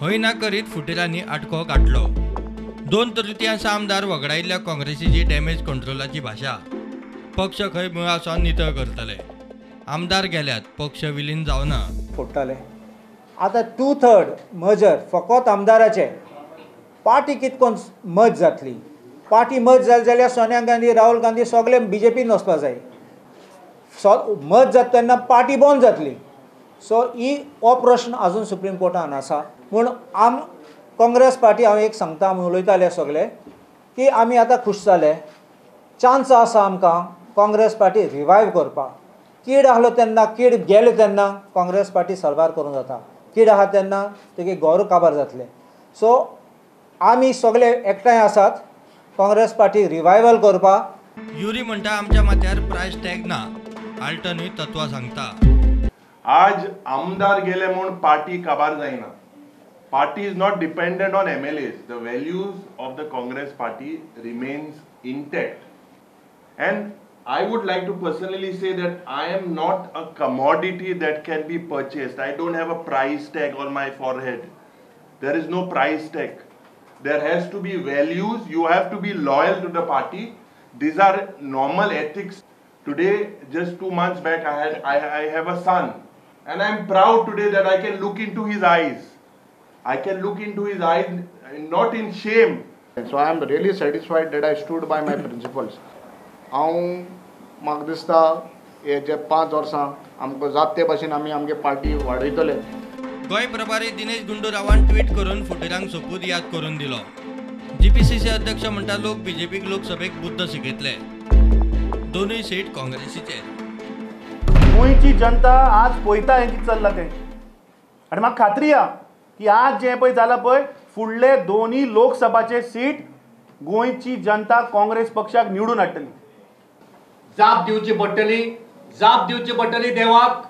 होईना करीत फुटेलांनी आटको काढलो। 2/3 आमदार वगडायिल्ल्या काँग्रेसीची डॅमेज कंट्रोलाची भाषा पक्ष खंय मुळासावन नितळ करतले। आमदार गेल्यात पक्ष विलीन जावना फोडटाले। आतां 2/3 मर्जर फकत आमदाराचे पार्टी कितकोन मर्ज जातली। पार्टी मर्ज जाली जाल्यार सोनिया गांधी राहुल गांधी सगळे बीजेपीन वचपाक जाय। मर्ज जाता तेन्ना पार्टी बंद जातली। सो हो प्रश्न अजून सुप्रीम कोर्टान आसा। पूण काँग्रेस पार्टी हांव एक सांगता, आमी उलयताले सगळे की आमी आतां खूश जाले। चान्स आसा आमकां काँग्रेस पार्टी रिवायव करपाक। कीड आहलो तेन्ना कीड गेले तेन्ना काँग्रेस पार्टी सरबार करूंक जाता। कीड आहा तेन्ना तेगे गोर काबार जातले। सो आमी सगळे एकठांय आसात काँग्रेस पार्टी रिवायवल करपाक। युरी म्हणटा आमच्या माथ्यार प्रायस टॅग ना, आल्टनूय तत्वां सांगता। आज आमदार गेले म्हणून पार्टी काबार जायना। Party is not dependent on MLAs. The values of the Congress party remains intact. And I would like to personally say that I am not a commodity that can be purchased. I don't have a price tag on my forehead. There is no price tag. There has to be values. You have to be loyal to the party. These are normal ethics. Today, just 2 months back, I have a son. And I'm proud today that I can look into his eyes. I can look into his eyes, not in shame. So I am really satisfied that I stood by my principles. म्हाका दिसता हे जे 5 वर्सां आमकां जात ते भाशेन आमी आमगे पार्टी वाडयतले। गोंय प्रभारी दिनेश गुंडूरावान ट्वीट करून फुटेलांक सोपूत याद करून दिलो। GPCC अध्यक्ष म्हणटा लोक बीजेपीक लोकसभेक बुद्ध शिकयतले। दोनूय सीट काँग्रेसीचे। गोंयची जनता आज पळयता हें कितें चल्लां तें, आनी म्हाका खात्री आहा की आज जें पळय जालां पळय फुडले दोनूय लोकसभाचे सीट गोंयची जनता काँग्रेस पक्षाक निवडून हाडटली। जाप दिवची पडटली देवाक।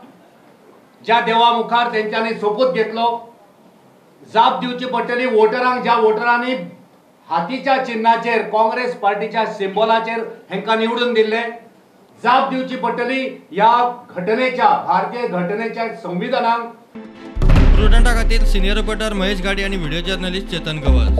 ज्या देवा मुखार तेंच्यांनी सोपूत घेतलो, जाप दिवची पडटली वोटरांक, ज्या वोटरांनी हातीच्या चिन्हाचेर काँग्रेस पार्टीच्या सिंबॉलाचेर हेंकां निवडून दिल्ले। जाप दिवची पडटली ह्या घटनेच्या, भारतीय घटनेच्या संविधानाक। प्रुडंटा खातीर सिनियर रिपोर्टर महेश गाडी आणि व्हिडिओ जर्नलिस्ट चेतन गवस।